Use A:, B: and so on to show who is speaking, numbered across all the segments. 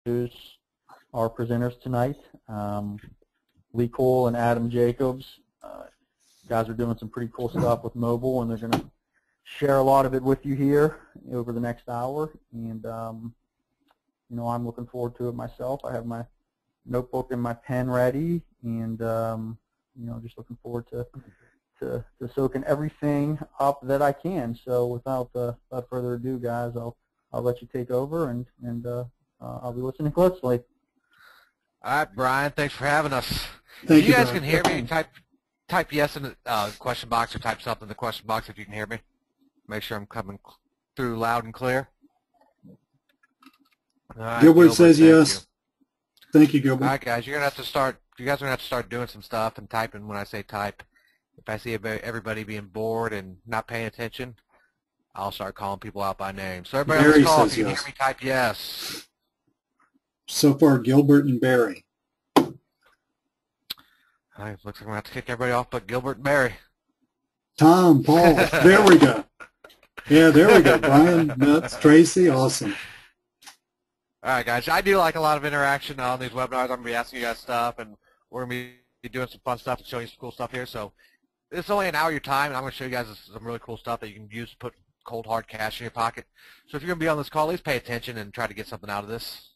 A: introduce our presenters tonight. Lee Cole and Adam Jacobs. Guys are doing some pretty cool stuff with mobile, and they're going to share a lot of it with you here over the next hour. And you know, I'm looking forward to it myself. I have my notebook and my pen ready, and you know, just looking forward to soaking everything up that I can. So without further ado, guys, I'll let you take over, and I'll be listening closely.
B: All right, Brian, thanks for having us.
C: Thank
B: if you guys
C: Brian.
B: can hear me, type yes in the question box, or type something in the question box if you can hear me. Make sure I'm coming through loud and clear. Right,
C: Gilbert says yes. Thank you, Gilbert.
B: All right, guys, you're gonna have to start. You guys are gonna have to start doing some stuff and typing when I say type. If I see everybody being bored and not paying attention, I'll start calling people out by name. So everybody on this call, if you can hear me, type yes.
C: So far, Gilbert and Barry.
B: All right, looks like I'm gonna have to kick everybody off but Gilbert and Barry.
C: Tom, Paul, there we go. Yeah, there we go. Brian, Nuts, Tracy, awesome.
B: All right, guys, I do like a lot of interaction on these webinars. I'm going to be asking you guys stuff, and we're going to be doing some fun stuff and showing you some cool stuff here. So it's only an hour of your time, and I'm going to show you guys some really cool stuff that you can use to put cold, hard cash in your pocket. So if you're going to be on this call, at least pay attention and try to get something out of this.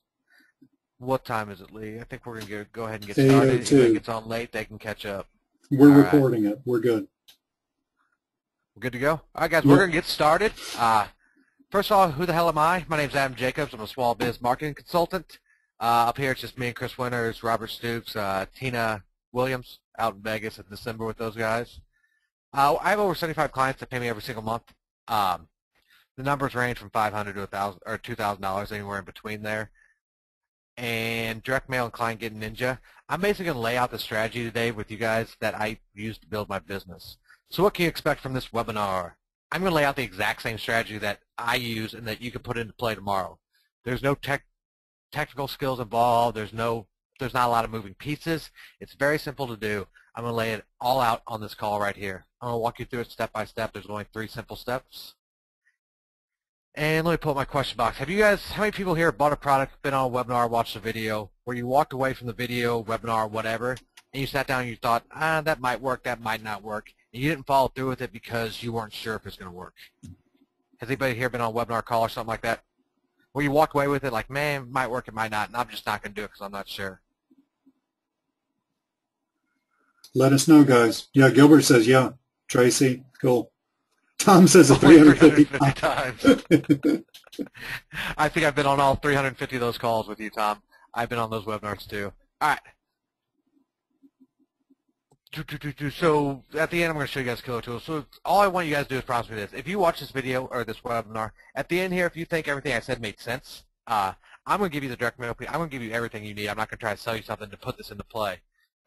B: What time is it, Lee? I think we're going to go ahead and get started. If anybody gets on late, they can catch up.
C: We're recording it. We're good.
B: We're good to go? All right, guys, we're going to get started. First of all, who the hell am I? My name's Adam Jacobs. I'm a small biz marketing consultant. Up here, it's just me and Chris Winters, Robert Stoops, Tina Williams out in Vegas in December with those guys. I have over 75 clients that pay me every single month. The numbers range from $500 to $1,000 or $2,000, anywhere in between there. And direct mail and client getting ninja. I'm basically going to lay out the strategy today with you guys that I use to build my business. So what can you expect from this webinar? I'm going to lay out the exact same strategy that I use and that you can put into play tomorrow. There's no technical skills involved. There's not a lot of moving pieces. It's very simple to do. I'm going to lay it all out on this call right here. I'm going to walk you through it step by step. There's only 3 simple steps. And let me pull up my question box. Have you guys, how many people here bought a product, been on a webinar, watched a video, where you walked away from the video, webinar, whatever, and you sat down and you thought, that might work, that might not work, and you didn't follow through with it because you weren't sure if it's going to work? Has anybody here been on a webinar call or something like that, where you walked away with it like, man, it might work, it might not, and I'm just not going to do it because I'm not sure?
C: Let us know, guys. Yeah, Gilbert says yeah. Tracy, cool. Tom says it 350
B: times. I think I've been on all 350 of those calls with you, Tom. I've been on those webinars too. All right. So at the end, I'm going to show you guys killer tools. So all I want you guys to do is promise me this. If you watch this video or this webinar, at the end here, if you think everything I said made sense, I'm going to give you the direct mail. I'm going to give you everything you need. I'm not going to try to sell you something to put this into play.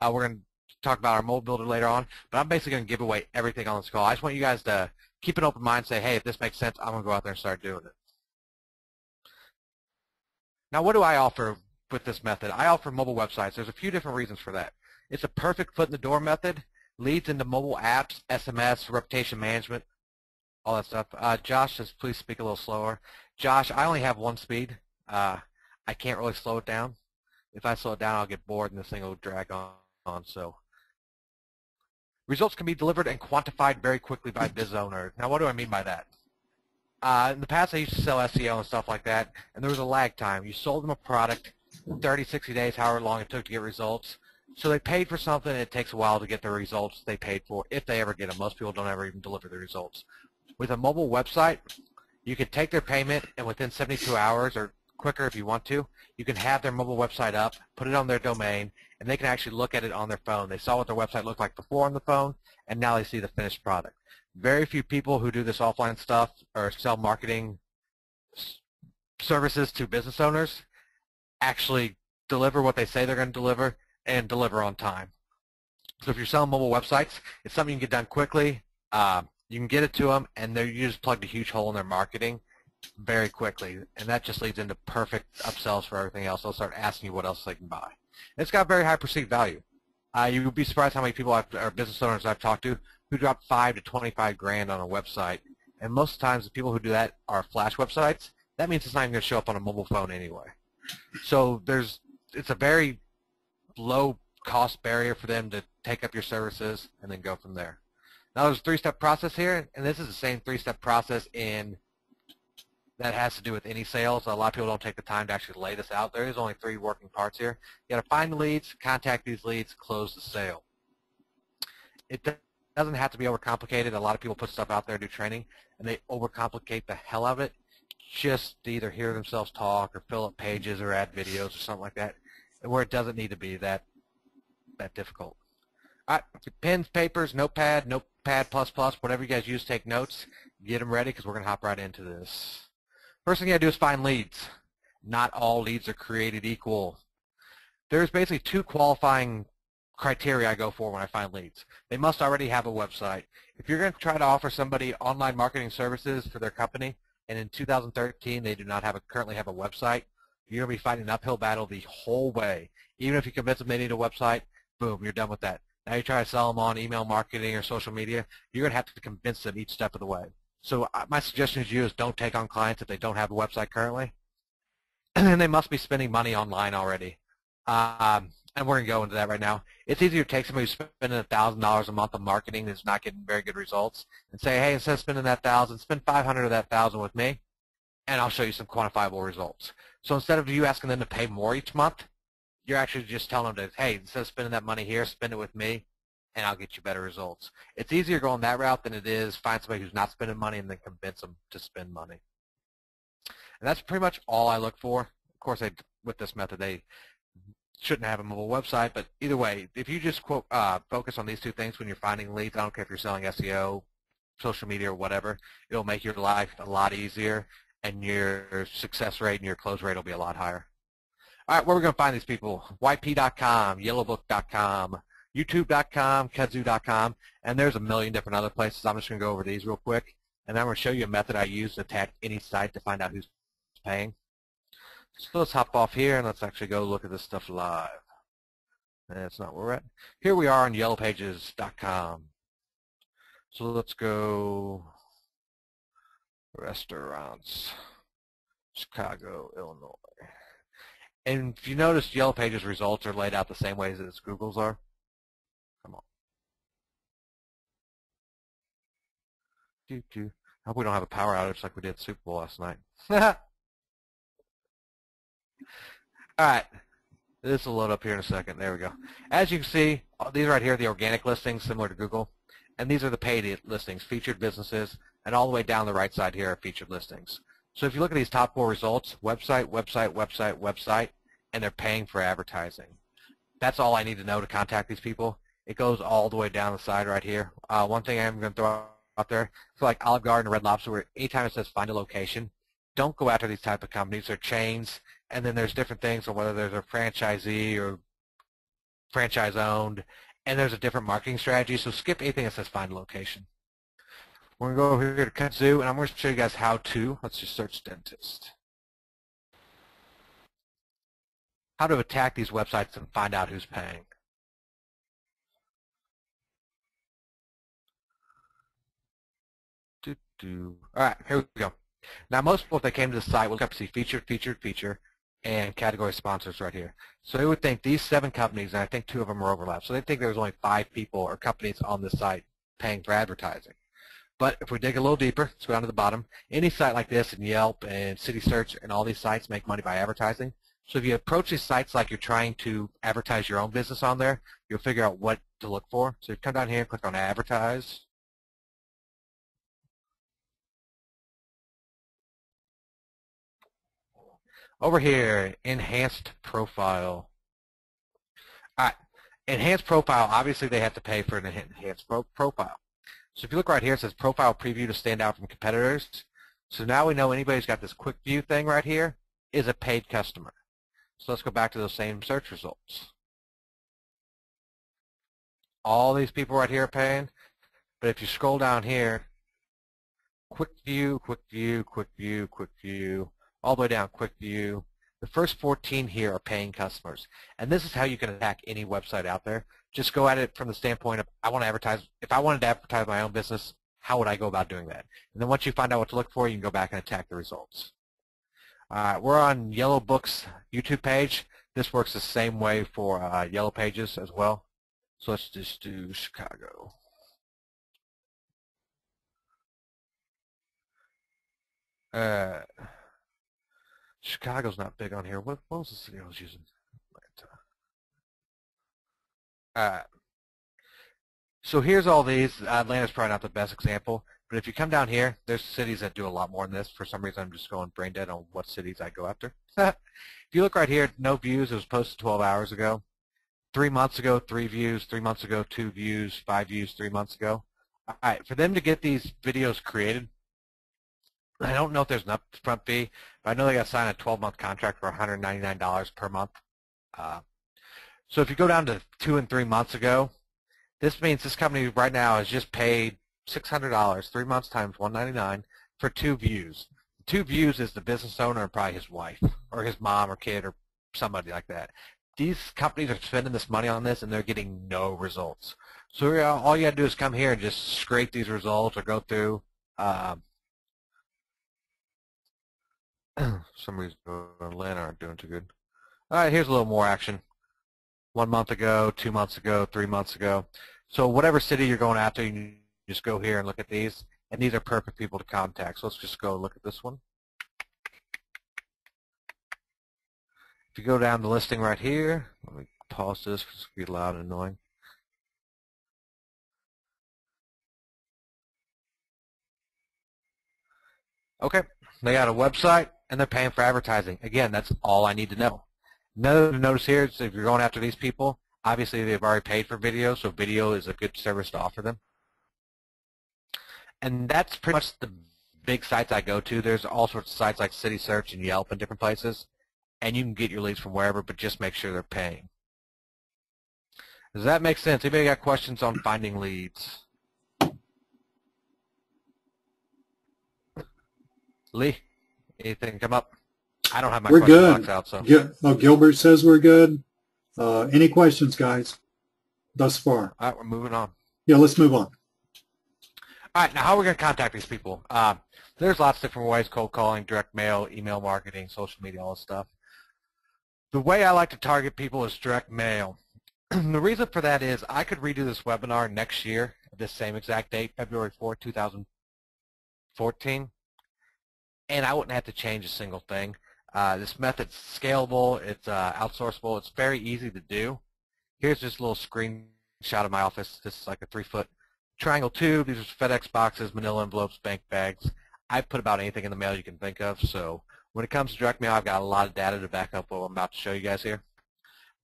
B: We're going to talk about our mobile builder later on, but I'm basically going to give away everything on this call. I just want you guys to keep an open mind, say, hey, if this makes sense, I'm going to go out there and start doing it. Now, what do I offer with this method? I offer mobile websites. There's a few different reasons for that. It's a perfect foot-in-the-door method, leads into mobile apps, SMS, reputation management, all that stuff. Josh says, please speak a little slower. Josh, I only have 1 speed. I can't really slow it down. If I slow it down, I'll get bored, and this thing will drag on. So results can be delivered and quantified very quickly by biz owners. Now, what do I mean by that? In the past, I used to sell SEO and stuff like that, and there was a lag time. You sold them a product, 30, 60 days, however long it took to get results. So they paid for something, and it takes a while to get the results they paid for, if they ever get them. Most people don't ever even deliver the results. With a mobile website, you can take their payment, and within 72 hours, or quicker if you want to, you can have their mobile website up, put it on their domain, and they can actually look at it on their phone. They saw what their website looked like before on the phone, and now they see the finished product. Very few people who do this offline stuff or sell marketing services to business owners actually deliver what they say they're going to deliver and deliver on time. So if you're selling mobile websites, it's something you can get done quickly. You can get it to them, and you just plugged a huge hole in their marketing very quickly, and that just leads into perfect upsells for everything else. They'll start asking you what else they can buy. And it's got very high perceived value. You would be surprised how many people or business owners I've talked to who drop 5 to 25 grand on a website, and most of the times the people who do that are flash websites. That means it's not even going to show up on a mobile phone anyway. So it's a very low cost barrier for them to take up your services and then go from there. Now there's a three-step process here, and this is the same three-step process that has to do with any sales. A lot of people don't take the time to actually lay this out. There is only 3 working parts here. You got to find the leads, contact these leads, close the sale. It doesn't have to be overcomplicated. A lot of people put stuff out there and do training, and they overcomplicate the hell out of it just to either hear themselves talk or fill up pages or add videos or something like that, and where it doesn't need to be that difficult. All right, pens, papers, notepad, whatever you guys use, take notes, get them ready because we're going to hop right into this. First thing you got to do is find leads. Not all leads are created equal. There's basically 2 qualifying criteria I go for when I find leads. They must already have a website. If you're going to try to offer somebody online marketing services for their company, and in 2013 they do not currently have a website, you're going to be fighting an uphill battle the whole way. Even if you convince them they need a website, boom, you're done with that. Now you try to sell them on email marketing or social media, you're going to have to convince them each step of the way. So my suggestion to you is don't take on clients if they don't have a website currently. And they must be spending money online already. And we're going to go into that right now. It's easier to take somebody who's spending $1,000 a month on marketing that's not getting very good results and say, hey, instead of spending that $1,000, spend $500 of that $1,000 with me, and I'll show you some quantifiable results. So instead of you asking them to pay more each month, you're actually just telling them to, hey, instead of spending that money here, spend it with me, and I'll get you better results. It's easier going that route than it is find somebody who's not spending money and then convince them to spend money. And that's pretty much all I look for. Of course, with this method, they shouldn't have a mobile website, but either way, if you just focus on these 2 things when you're finding leads, I don't care if you're selling SEO, social media, or whatever, it'll make your life a lot easier, and your success rate and your close rate will be a lot higher. All right, where are we going to find these people? YP.com, Yellowbook.com, YouTube.com, Kudzu.com, and there's a million different other places. I'm just going to go over these real quick, and I'm going to show you a method I use to attack any site to find out who's paying. So let's hop off here, and let's actually go look at this stuff live. That's not where we're at. Here we are on yellowpages.com. So let's go restaurants, Chicago, Illinois. And if you notice, Yellow Pages results are laid out the same way as Google's are. Come on. I hope we don't have a power outage like we did at Super Bowl last night. All right. This will load up here in a second. There we go. As you can see, these right here are the organic listings similar to Google. And these are the paid listings, featured businesses, and all the way down the right side here are featured listings. So if you look at these top 4 results, website, website, website, website, and they're paying for advertising. That's all I need to know to contact these people. It goes all the way down the side right here. One thing I'm going to throw out there, so like Olive Garden or Red Lobster, where anytime it says find a location, don't go after these type of companies. They're chains, and then there's different things on whether there's a franchisee or franchise-owned, and there's a different marketing strategy, so skip anything that says find a location. We're going to go over here to Kudzu, and I'm going to show you guys how to. Let's just search dentist. How to attack these websites and find out who's paying. All right, here we go. Now, most people, if they came to the site, will look up to see featured, featured, feature, and category sponsors right here. So they would think these 7 companies, and I think 2 of them are overlapped, so they think there was only 5 people or companies on this site paying for advertising. But if we dig a little deeper, let's go down to the bottom. Any site like this, and Yelp and City Search and all these sites make money by advertising. So if you approach these sites like you're trying to advertise your own business on there, you'll figure out what to look for. So you come down here and click on Advertise. Over here, Enhanced Profile. All right, Enhanced Profile, obviously they have to pay for an Enhanced Profile. So if you look right here, it says Profile Preview to stand out from competitors. So now we know anybody who's got this quick view thing right here is a paid customer. So let's go back to those same search results. All these people right here are paying, but if you scroll down here, quick view, quick view, quick view, quick view, all the way down, quick view. The first 14 here are paying customers. And this is how you can attack any website out there. Just go at it from the standpoint of, I want to advertise. If I wanted to advertise my own business, how would I go about doing that? And then once you find out what to look for, you can go back and attack the results. We're on Yellow Book's YouTube page. This works the same way for Yellow Pages as well. So let's just do Chicago. Chicago's not big on here. What was the city I was using? So here's all these. Atlanta's probably not the best example, but if you come down here, there's cities that do a lot more than this. For some reason, I'm just going brain dead on what cities I go after. If you look right here, no views. It was posted 12 hours ago. 3 months ago, 3 views. 3 months ago, 2 views. 5 views 3 months ago. All right, for them to get these videos created, I don't know if there's an upfront fee, but I know they got to sign a 12-month contract for $199 per month. So if you go down to 2 and 3 months ago, this means this company right now has just paid $600, 3 months times $199 for 2 views. 2 views is the business owner and probably his wife or his mom or kid or somebody like that. These companies are spending this money on this and they're getting no results. So all you got to do is come here and just scrape these results or go through. Some reason Atlanta aren't doing too good. All right, here's a little more action. 1 month ago, 2 months ago, 3 months ago. So whatever city you're going after, you can just go here and look at these. And these are perfect people to contact. So let's just go look at this one. If you go down the listing right here, let me pause this because it's going to be loud and annoying. Okay, they got a website and they're paying for advertising. Again, that's all I need to know. Another notice here is if you're going after these people, obviously they've already paid for video, so video is a good service to offer them. And that's pretty much the big sites I go to. There's all sorts of sites like City Search and Yelp and different places, and you can get your leads from wherever, but just make sure they're paying. Does that make sense? Anybody got questions on finding leads? Lee, anything come up? I don't have my
C: We're
B: question
C: good.
B: box out, so.
C: Oh, Gilbert says we're good. Any questions, guys, thus far?
B: All right, we're moving on.
C: Yeah, let's move on.
B: All right, now how are we going to contact these people? There's lots of different ways: cold calling, direct mail, email marketing, social media, all this stuff. The way I like to target people is direct mail. The reason for that is I could redo this webinar next year at this same exact date, February 4, 2014, and I wouldn't have to change a single thing. This method's scalable, it's outsourceable, it's very easy to do. Here's just a little screenshot of my office. This is like a 3-foot triangle tube. These are FedEx boxes, manila envelopes, bank bags. I put about anything in the mail you can think of, so when it comes to direct mail, I've got a lot of data to back up what I'm about to show you guys here.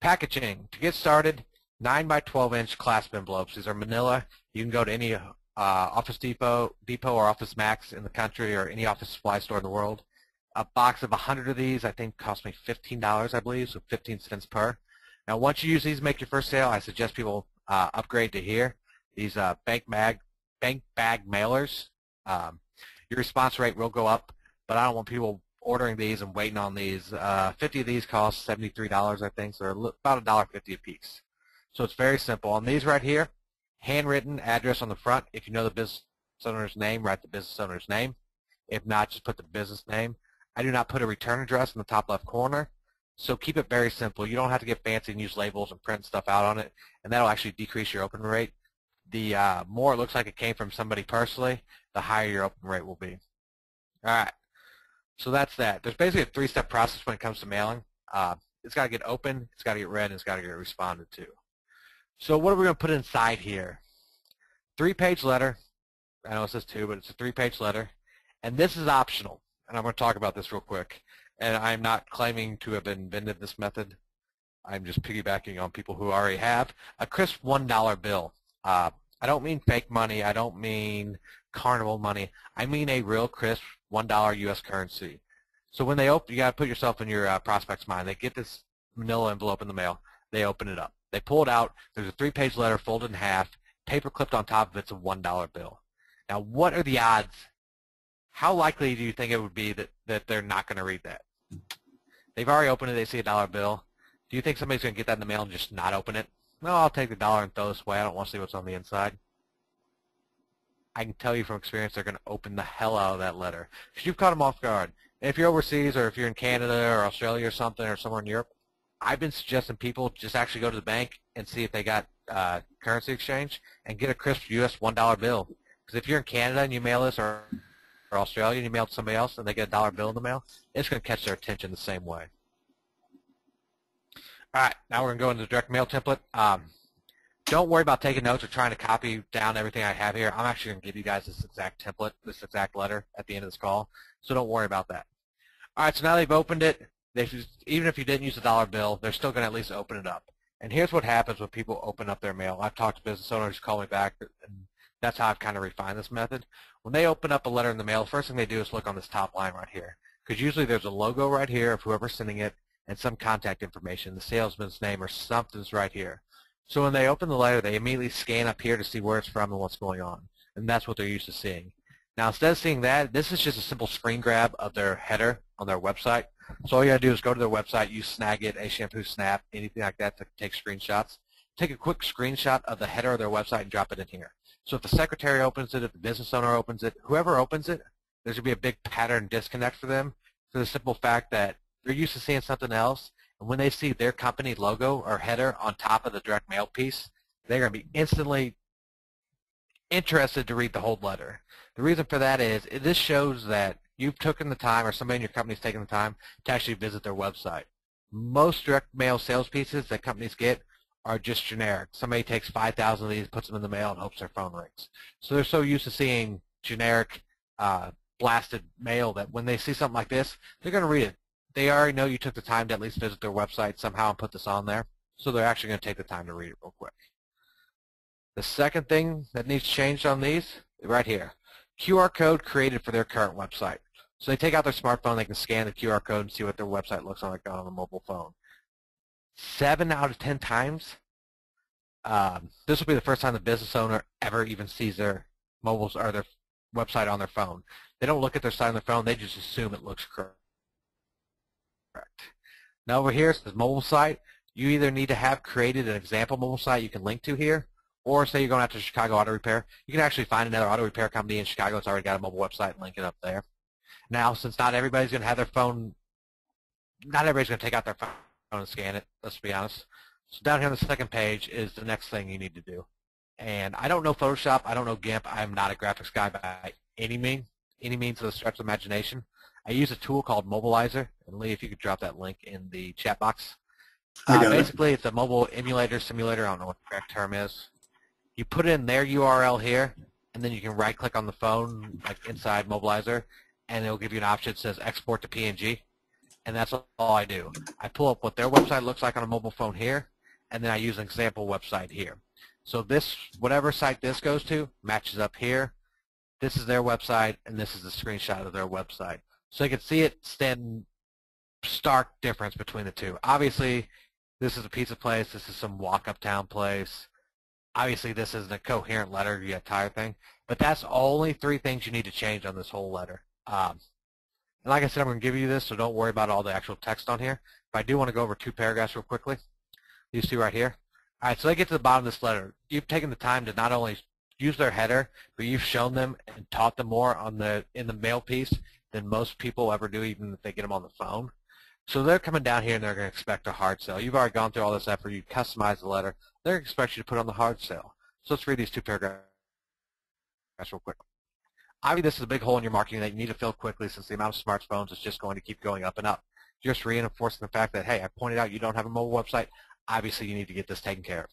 B: Packaging. To get started, 9 by 12-inch clasp envelopes. These are manila. You can go to any Office Depot or Office Max in the country or any office supply store in the world. A box of 100 of these, I think, cost me $15, I believe, so 15 cents per. Now, once you use these to make your first sale, I suggest people upgrade to here. These bank bag mailers. Your response rate will go up, but I don't want people ordering these and waiting on these. 50 of these cost $73, I think, so they're about $1.50 a piece. So it's very simple. On these right here, handwritten address on the front. If you know the business owner's name, write the business owner's name. If not, just put the business name. I do not put a return address in the top left corner, so keep it very simple. You don't have to get fancy and use labels and print stuff out on it, and that'll actually decrease your open rate. The more it looks like it came from somebody personally, the higher your open rate will be. All right, so that's that. There's basically a 3-step process when it comes to mailing. It's got to get open, it's got to get read, and it's got to get responded to. So what are we going to put inside here? 3-page letter. I know it says 2, but it's a 3-page letter, and this is optional. And I'm going to talk about this real quick. And I'm not claiming to have invented this method. I'm just piggybacking on people who already have. A crisp $1 bill. I don't mean fake money. I don't mean carnival money. I mean a real crisp $1 U.S. currency. So when they open, you got to put yourself in your prospect's mind. They get this manila envelope in the mail. They open it up. They pull it out. There's a 3-page letter folded in half. Paper clipped on top of it's a $1 bill. Now, what are the odds? How likely do you think it would be that they're not going to read that? They've already opened it. They see a $1 bill. Do you think somebody's going to get that in the mail and just not open it? No, I'll take the $1 and throw this away. I don't want to see what's on the inside. I can tell you from experience they're going to open the hell out of that letter. Because you've caught them off guard. If you're overseas or if you're in Canada or Australia or something or somewhere in Europe, I've been suggesting people just actually go to the bank and see if they got currency exchange and get a crisp U.S. $1 bill. Because if you're in Canada and you mail this, or Australia and you mail it to somebody else and they get a dollar bill in the mail, it's going to catch their attention the same way. All right, now we're going to go into the direct mail template. Don't worry about taking notes or trying to copy down everything I have here. I'm actually going to give you guys this exact template, this exact letter at the end of this call, so don't worry about that. All right, so now they've opened it. Even if you didn't use a dollar bill, they're still going to at least open it up. And here's what happens when people open up their mail. I've talked to business owners who call me back, and that's how I've kind of refined this method. When they open up a letter in the mail, the first thing they do is look on this top line right here, because usually there's a logo right here of whoever's sending it and some contact information, the salesman's name or something's right here. So when they open the letter, they immediately scan up here to see where it's from and what's going on, and that's what they're used to seeing. Now, instead of seeing that, this is just a simple screen grab of their header on their website. So all you got to do is go to their website, use Snagit, A Shampoo, Snap, anything like that to take screenshots. Take a quick screenshot of the header of their website and drop it in here. So if the secretary opens it, if the business owner opens it, whoever opens it, there's going to be a big pattern disconnect for them for the simple fact that they're used to seeing something else, and when they see their company logo or header on top of the direct mail piece, they're going to be instantly interested to read the whole letter. The reason for that is this shows that you've taken the time, or somebody in your company's taken the time to actually visit their website. Most direct mail sales pieces that companies get are just generic. Somebody takes 5,000 of these, puts them in the mail, and hopes their phone rings. So they're so used to seeing generic blasted mail that when they see something like this, they're going to read it. They already know you took the time to at least visit their website somehow and put this on there, so they're actually going to take the time to read it real quick. The second thing that needs changed on these, right here, QR code created for their current website. So they take out their smartphone, they can scan the QR code and see what their website looks like on a mobile phone. 7 out of 10 times, this will be the first time the business owner ever even sees their mobiles or their website on their phone. They don't look at their site on their phone, they just assume it looks correct. Now over here, it says mobile site. You either need to have created an example mobile site you can link to here, or say you're going out to Chicago Auto Repair, you can actually find another auto repair company in Chicago that's already got a mobile website and link it up there. Now, since not everybody's going to have their phone, not everybody's going to take out their phone and scan it, let's be honest. So down here on the second page is the next thing you need to do. And I don't know Photoshop, I don't know GIMP, I'm not a graphics guy by any means of the stretch of imagination. I use a tool called Mobilizer, and Lee, if you could drop that link in the chat box. Basically, it's a mobile emulator, simulator, I don't know what the correct term is. You put in their URL here, and then you can right-click on the phone, like inside Mobilizer, and it'll give you an option that says Export to PNG, and that's all I do. I pull up what their website looks like on a mobile phone here, and then I use an example website here. So this, whatever site this goes to, matches up here. This is their website, and this is the screenshot of their website. So you can see it stand stark difference between the two. Obviously, this is a pizza place. This is some walk-uptown place. Obviously, this isn't a coherent letter, the entire thing. But that's only 3 things you need to change on this whole letter. And like I said, I'm going to give you this, so don't worry about all the actual text on here. But I do want to go over 2 paragraphs real quickly. These 2 right here. All right, so they get to the bottom of this letter. You've taken the time to not only use their header, but you've shown them and taught them more on in the mail piece than most people ever do, even if they get them on the phone. So they're coming down here and they're going to expect a hard sell. You've already gone through all this effort. You customize the letter. They're going to expect you to put on the hard sell. So let's read these 2 paragraphs real quick. Obviously, this is a big hole in your marketing that you need to fill quickly since the amount of smartphones is just going to keep going up and up. Just reinforcing the fact that, hey, I pointed out you don't have a mobile website. Obviously, you need to get this taken care of.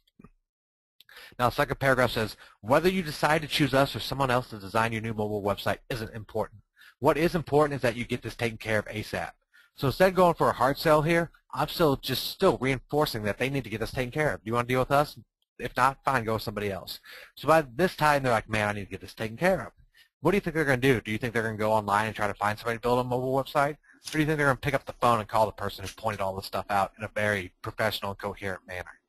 B: Now, the second paragraph says, whether you decide to choose us or someone else to design your new mobile website isn't important. What is important is that you get this taken care of ASAP. So instead of going for a hard sell here, I'm still reinforcing that they need to get this taken care of. Do you want to deal with us? If not, fine, go with somebody else. So by this time, they're like, man, I need to get this taken care of. What do you think they're going to do? Do you think they're going to go online and try to find somebody to build a mobile website? Or do you think they're going to pick up the phone and call the person who pointed all this stuff out in a very professional and coherent manner?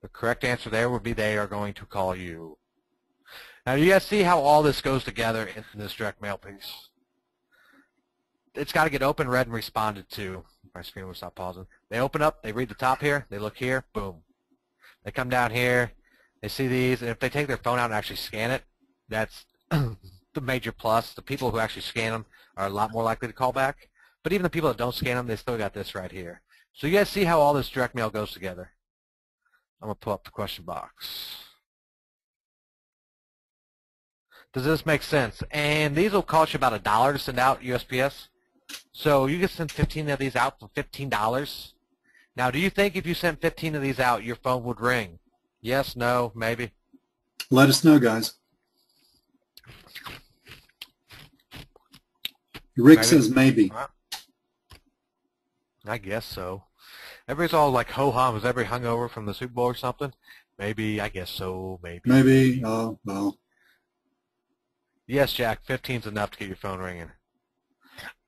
B: The correct answer there would be they are going to call you. Now, you guys see how all this goes together in this direct mail piece? It's got to get open, read, and responded to. My screen will stop pausing. They open up, they read the top here, they look here, boom. They come down here, they see these, and if they take their phone out and actually scan it, that's the major plus. The people who actually scan them are a lot more likely to call back. But even the people that don't scan them, they still got this right here. So you guys see how all this direct mail goes together. I'm going to pull up the question box. Does this make sense? And these will cost you about $1 to send out USPS. So you can send 15 of these out for $15. Now, do you think if you sent 15 of these out, your phone would ring? Yes, no, maybe?
C: Let us know, guys. Rick says maybe.
B: I guess so. Everybody's all like ho-hum. Was everybody hungover from the Super Bowl or something? Maybe. I guess so. Maybe.
C: Maybe. Oh, well.
B: Yes, Jack. 15's enough to get your phone ringing.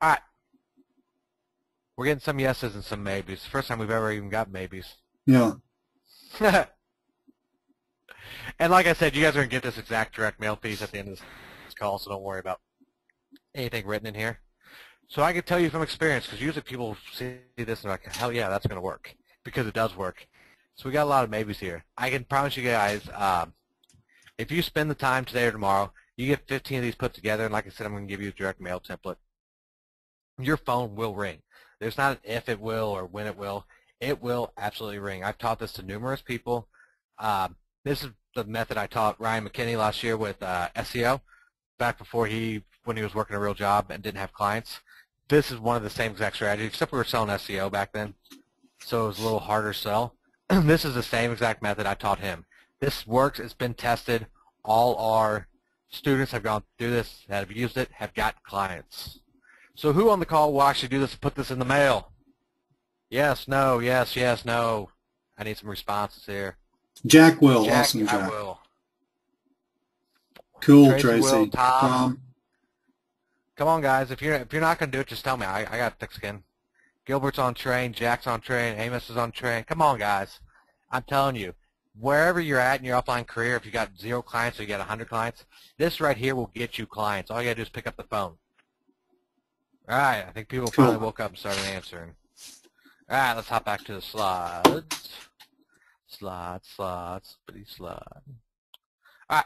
B: All right. We're getting some yeses and some maybes. First time we've ever even got maybes.
C: Yeah.
B: And like I said, you guys are going to get this exact direct mail piece at the end of this call, so don't worry about anything written in here. So I can tell you from experience, because usually people see this and they're like, hell yeah, that's going to work, because it does work. So we got a lot of maybes here. I can promise you guys, if you spend the time today or tomorrow, you get 15 of these put together, and like I said, I'm going to give you a direct mail template. Your phone will ring. There's not an if it will or when it will. It will absolutely ring. I've taught this to numerous people. This is the method I taught Ryan McKinney last year with SEO, back before when he was working a real job and didn't have clients. This is one of the same exact strategies, except we were selling SEO back then, so it was a little harder to sell. This is the same exact method I taught him. This works. It's been tested. All our students have gone through this, that have used it, have got clients. So who on the call will actually do this and put this in the mail? Yes, no, yes, yes, no. I need some responses here.
C: Jack will.
B: Jack,
C: Awesome, Jack.
B: I will.
C: Cool,
B: Tracy will,
C: Tracy.
B: Tom. Come on, guys. If you're not going to do it, just tell me. I got thick skin. Gilbert's on train. Jack's on train. Amos is on train. Come on, guys. I'm telling you, wherever you're at in your offline career, if you got 0 clients or you got 100 clients, this right here will get you clients. All you got to do is pick up the phone. All right. I think people finally woke up and started answering. All right. Let's hop back to the slides. Slide. All right.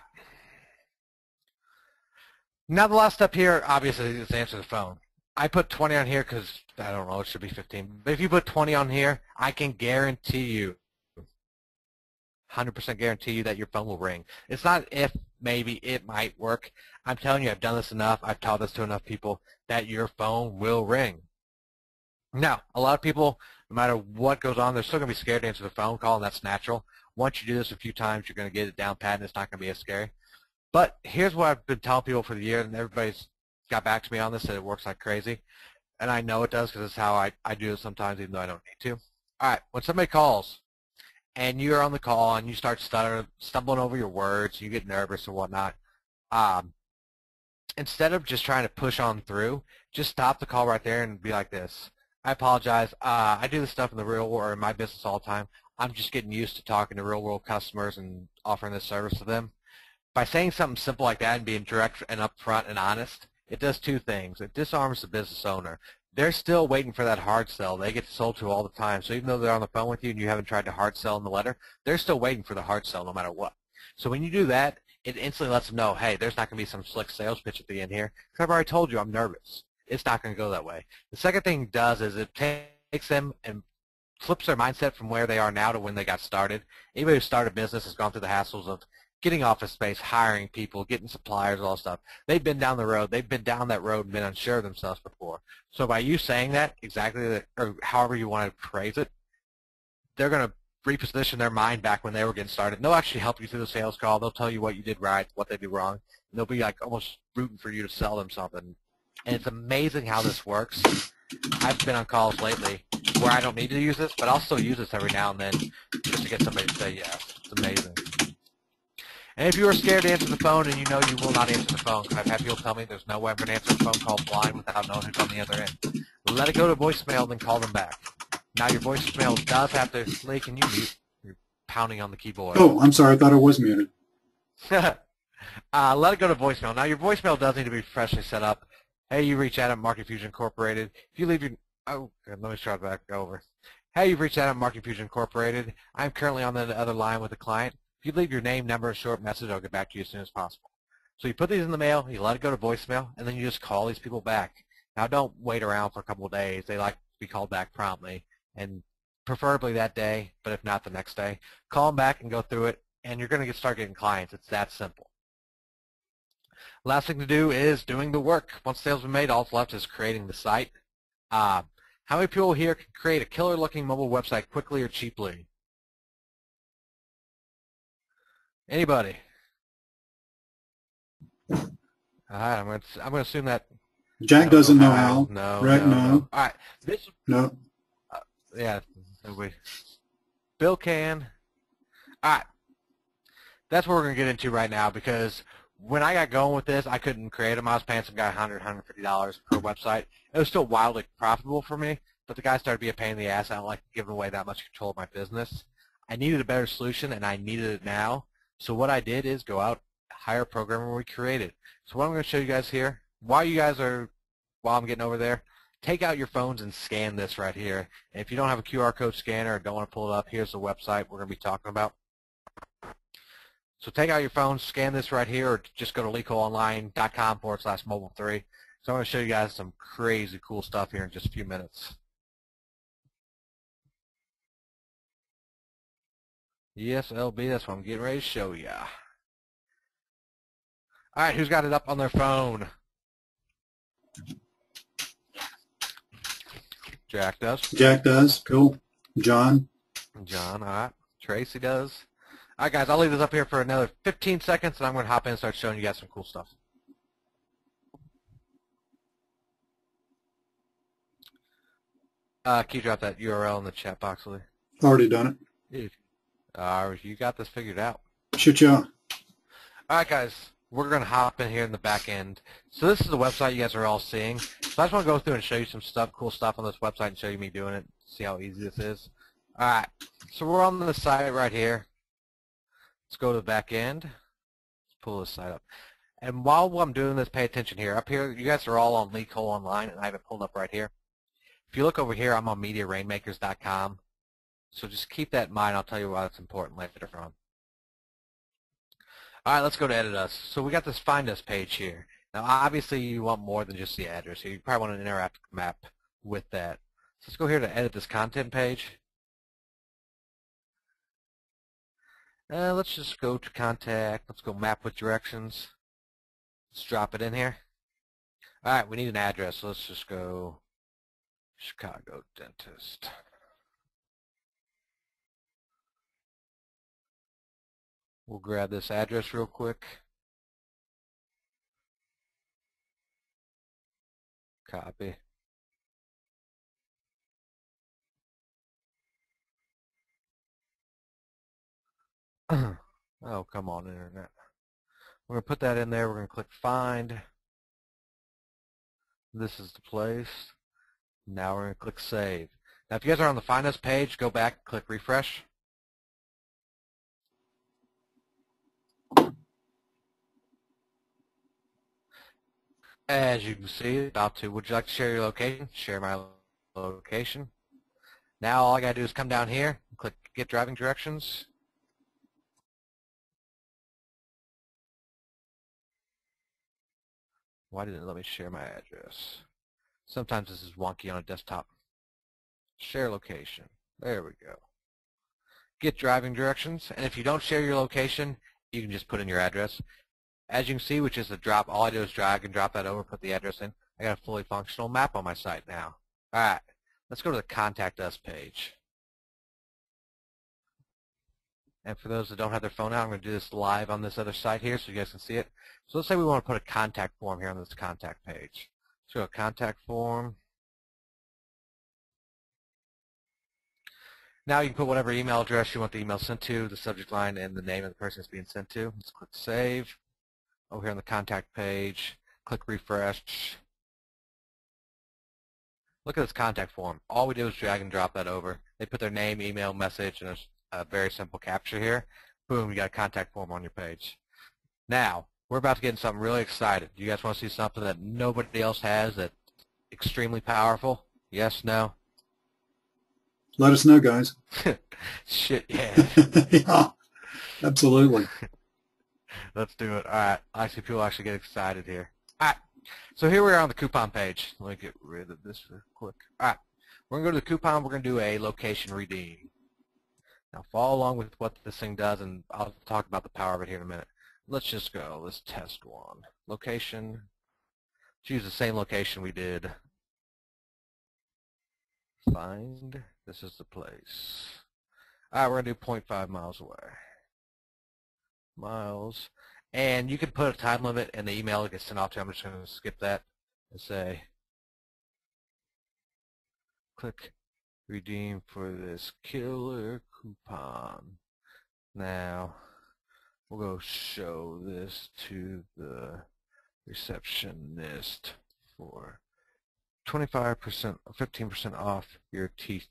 B: Now the last step here, obviously, is answer the phone. I put 20 on here because, I don't know, it should be 15. But if you put 20 on here, I can guarantee you, 100% guarantee you that your phone will ring. It's not if, maybe, it might work. I'm telling you, I've done this enough, I've taught this to enough people, that your phone will ring. Now, a lot of people, no matter what goes on, they're still going to be scared to answer the phone call, and that's natural. Once you do this a few times, you're going to get it down pat, and it's not going to be as scary. But here's what I've been telling people for the year, and everybody's got back to me on this, that it works like crazy. And I know it does because it's how I do it sometimes, even though I don't need to. All right, when somebody calls, and you're on the call, and you start stumbling over your words, you get nervous or whatnot, instead of just trying to push on through, just stop the call right there and be like this. I apologize. I do this stuff in the real world or in my business all the time. I'm just getting used to talking to real-world customers and offering this service to them. By saying something simple like that and being direct and upfront and honest, it does 2 things. It disarms the business owner. They're still waiting for that hard sell. They get sold to all the time. So even though they're on the phone with you and you haven't tried to hard sell in the letter, they're still waiting for the hard sell no matter what. So when you do that, it instantly lets them know, hey, there's not going to be some slick sales pitch at the end here, because I've already told you I'm nervous. It's not going to go that way. The second thing it does is it takes them and flips their mindset from where they are now to when they got started. Anybody who started a business has gone through the hassles of getting office space, hiring people, getting suppliers, all that stuff. They've been down the road. They've been down that road and been unsure of themselves before. So by you saying that, or however you want to phrase it, they're going to reposition their mind back when they were getting started. And they'll actually help you through the sales call. They'll tell you what you did right, what they did wrong. And they'll be like almost rooting for you to sell them something. And it's amazing how this works. I've been on calls lately where I don't need to use this, but I'll still use this every now and then just to get somebody to say yes. It's amazing. And if you are scared to answer the phone and you know you will not answer the phone, because I've had people tell me there's no way I'm going to answer a phone call blind without knowing who's on the other end, let it go to voicemail, then call them back. Now your voicemail does have to, Lee, can you mute? You're pounding on the keyboard.
C: Oh, I'm sorry. I thought I was muted.
B: Let it go to voicemail. Now your voicemail does need to be freshly set up. Hey, you reach out at Marketing Fusion Incorporated. If you leave your, let me start back over. Hey, you've reached out at Marketing Fusion Incorporated. I'm currently on the other line with a client. If you leave your name, number, and short message, I'll get back to you as soon as possible. So you put these in the mail, you let it go to voicemail, and then you just call these people back. Now don't wait around for a couple of days. They like to be called back promptly, and preferably that day, but if not the next day. Call them back and go through it, and you're going to start getting clients. It's that simple. Last thing to do is doing the work. Once sales have been made, all that's left is creating the site. How many people here can create a killer-looking mobile website quickly or cheaply? Anybody? All right, I'm going to assume that
C: Jack doesn't know how.
B: No,
C: Rick,
B: no. All right, this.
C: No.
B: Yeah, nobody. Bill can. All right, that's what we're going to get into right now, because when I got going with this, I couldn't create them. I was paying some guy $100, $150 per website. It was still wildly profitable for me, but the guy started to be a pain in the ass. I don't like giving away that much control of my business. I needed a better solution, and I needed it now. So what I did is go out, hire a programmer we created. So what I'm going to show you guys here, while I'm getting over there, take out your phones and scan this right here. And if you don't have a QR code scanner or don't want to pull it up, here's the website we're going to be talking about. So take out your phone, scan this right here, or just go to lecoonline.com/mobile3. So I'm going to show you guys some crazy cool stuff here in just a few minutes. Yes, LB, that's what I'm getting ready to show you. All right, who's got it up on their phone? Jack does.
C: Jack does. Cool. John.
B: John, all right. Tracy does. All right, guys, I'll leave this up here for another 15 seconds, and I'm going to hop in and start showing you guys some cool stuff. Can you drop that URL in the chat box, Lee?
C: Already done
B: You got this figured out.
C: it. Shoot ya.
B: All right, guys, we're going to hop in here in the back end. So this is the website you guys are all seeing. So I just want to go through and show you some cool stuff on this website and show you me doing it, see how easy this is. All right, so we're on the site right here. Let's go to the back end. Let's pull this site up. And while I'm doing this, pay attention here. Up here, you guys are all on Leak Online, and I have it pulled up right here. If you look over here, I'm on MediaRainmakers.com. So just keep that in mind. I'll tell you why it's important later on. All right, let's go to Edit Us. So we got this Find Us page here. Now, obviously, you want more than just the address here. You probably want an interactive map with that. So let's go here to Edit This Content page. Let's just go to Contact. Let's go Map with Directions. Let's drop it in here. All right, we need an address. So let's just go Chicago Dentist. We'll grab this address real quick. Copy. Oh, come on, Internet. We're going to put that in there. We're going to click Find. This is the place. Now we're going to click Save. Now, if you guys are on the Find Us page, go back, click Refresh. As you can see, about to. Would you like to share your location? Share my location. Now all I got to do is come down here and click Get Driving Directions. Why didn't it let me share my address? Sometimes this is wonky on a desktop. Share location. There we go. Get driving directions. And if you don't share your location, you can just put in your address. As you can see, which is a drop, all I do is drag and drop that over, put the address in. I got a fully functional map on my site now. All right, let's go to the Contact Us page. And for those that don't have their phone out, I'm going to do this live on this other site here so you guys can see it. So let's say we want to put a contact form here on this contact page. So a contact form. Now you can put whatever email address you want the email sent to, the subject line, and the name of the person it's being sent to. Let's click Save. Over here on the contact page, click Refresh. Look at this contact form. All we do is drag and drop that over. They put their name, email, message, and a very simple capture here. Boom, you got a contact form on your page. Now, we're about to get into something really exciting. Do you guys want to see something that nobody else has that's extremely powerful? Yes, no?
C: Let us know, guys.
B: Shit, yeah.
C: Yeah, absolutely.
B: Let's do it. All right. I see people actually get excited here. All right. So here we are on the coupon page. Let me get rid of this real quick. All right. We're going to go to the coupon. We're going to do a location redeem. Now follow along with what this thing does, and I'll talk about the power of it here in a minute. Let's just go. Let's test one. Location. Choose the same location we did. Find. This is the place. All right, we're going to do 0.5 miles away. Miles. And you can put a time limit in the email that gets sent off to you. I'm just going to skip that and say, click redeem for this killer coupon. Now, we'll go show this to the receptionist for 25% or 15% off your teeth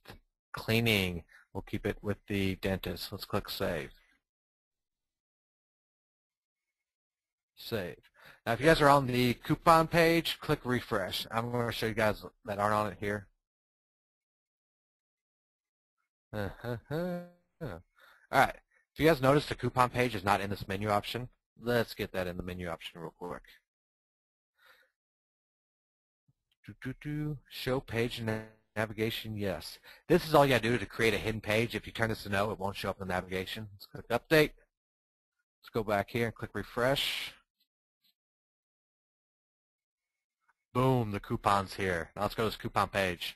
B: cleaning. We'll keep it with the dentist. Let's click save. Save. Now, if you guys are on the coupon page, click refresh. I'm going to show you guys that aren't on it here. All right. If you guys notice the coupon page is not in this menu option, let's get that in the menu option real quick. Show page navigation, yes. This is all you got to do to create a hidden page. If you turn this to no, it won't show up in the navigation. Let's click update. Let's go back here and click refresh. Boom, the coupon's here. Now let's go to this coupon page.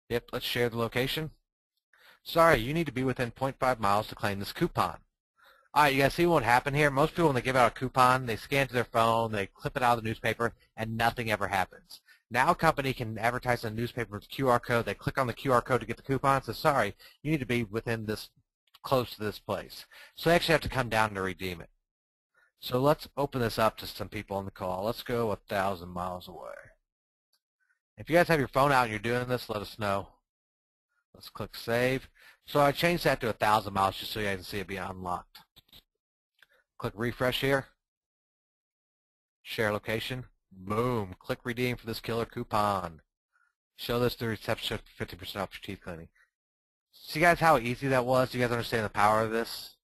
B: Yep, let's share the location. Sorry, you need to be within 0.5 miles to claim this coupon. All right, you guys see what happened here? Most people, when they give out a coupon, they scan to their phone, they clip it out of the newspaper, and nothing ever happens. Now a company can advertise in the newspaper with a QR code. They click on the QR code to get the coupon. So sorry, you need to be within this, close to this place. So they actually have to come down to redeem it. So let's open this up to some people on the call. Let's go 1,000 miles away. If you guys have your phone out and you're doing this, let us know. Let's click save. So I changed that to 1,000 miles just so you guys can see it being unlocked. Click refresh here. Share location. Boom. Click redeem for this killer coupon. Show this to the reception for 50% off your teeth cleaning. See guys how easy that was? Do you guys understand the power of this?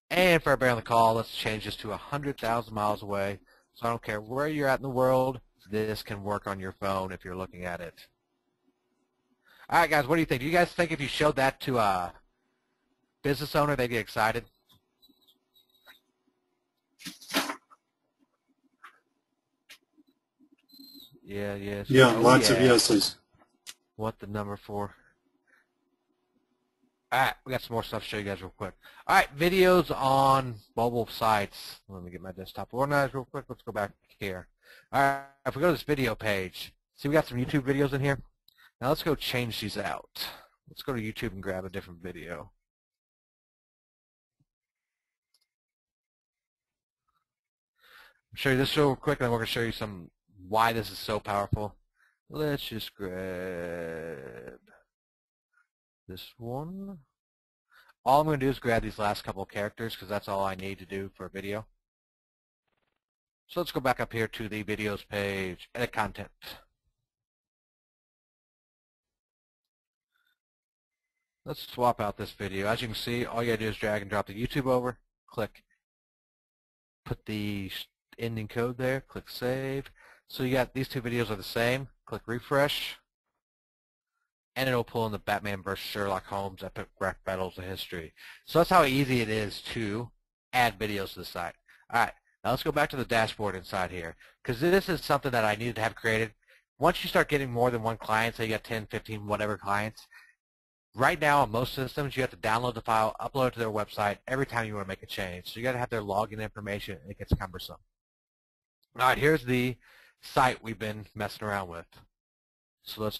B: And for everybody on the call, let's change this to 100,000 miles away. So I don't care where you're at in the world, this can work on your phone if you're looking at it. All right, guys, what do you think? Do you guys think if you showed that to a business owner, they'd get excited? Yeah, yes.
C: Yeah,
B: Oh,
C: lots of
B: yeah.
C: yeses.
B: What the number for? All right, we got some more stuff to show you guys real quick. All right, videos on mobile sites. Let me get my desktop organized real quick. Let's go back here. All right, if we go to this video page, see we got some YouTube videos in here. Now let's go change these out. Let's go to YouTube and grab a different video. I'll show you this real quick, and then we're going to show you some why this is so powerful. Let's just grab this one. All I'm going to do is grab these last couple of characters because that's all I need to do for a video. So let's go back up here to the videos page, edit content. Let's swap out this video. As you can see, all you got to do is drag and drop the YouTube over, click, put the ending code there, click save. So you got these two videos are the same. Click refresh, and it'll pull in the Batman vs. Sherlock Holmes Epic Rap Battles of History. So that's how easy it is to add videos to the site. All right, now let's go back to the dashboard inside here, because this is something that I needed to have created. Once you start getting more than one client, say you got 10, 15, whatever clients, right now on most systems you have to download the file, upload it to their website every time you want to make a change. So you got to have their login information, and it gets cumbersome. All right, here's the site we've been messing around with. So let's